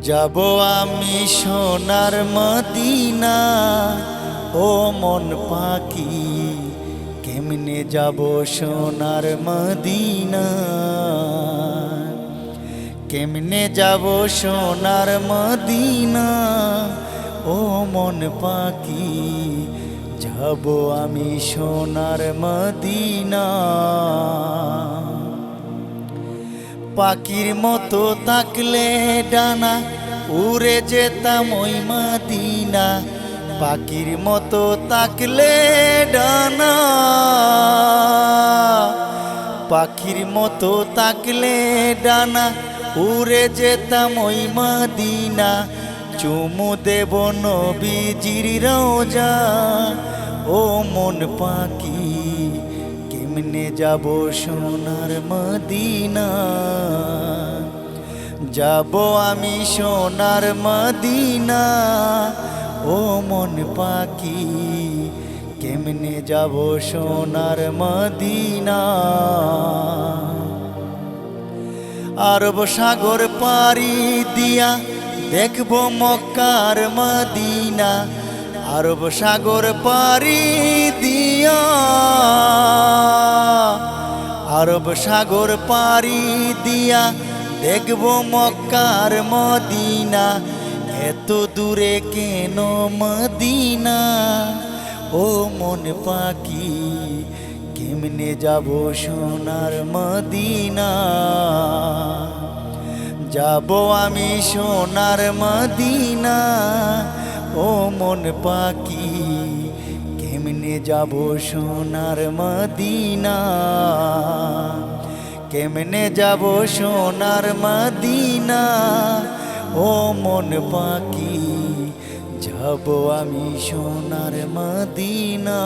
যাব আমি সোনার মদিনা। ও মন পাখি কেমনে যাব সোনার মদিনা, কেমনে যাব সোনার মদিনা। ও মন পাখি যাব আমি সোনার মদিনা। পাখির মতো থাকলে ডানা উড়ে যেতাম ওই মদিনা। পাখির মতো থাকলে ডানা, পাখির মতো থাকলে ডানা উড়ে যেতাম ওই মদিনা। চুমু দেব নবীজির রওজা। ও মন পাখি কেমনে যাব সোনার মদিনা, যাব আমি সোনার মদিনা। ও মন পাখি কেমনে যাব সোনার মদিনা। আরব সাগর পাড়ি দিয়া দেখবো মক্কার মদিনা। আরব সাগর পাড়ি দিয়া, আরব সাগর পাড়ি দিয়া দেখবো মক্কার মদিনা। এত দূরে কেন মদিনা? ও মন পাখি কেমনে যাব সোনার মদিনা, যাব আমি সোনার মদিনা। ও মন পাখি কেমনে যাব সোনার মদিনা, কেমনে যাব সোনার মদিনা। ও মন পাখি যাব আমি সোনার মদিনা।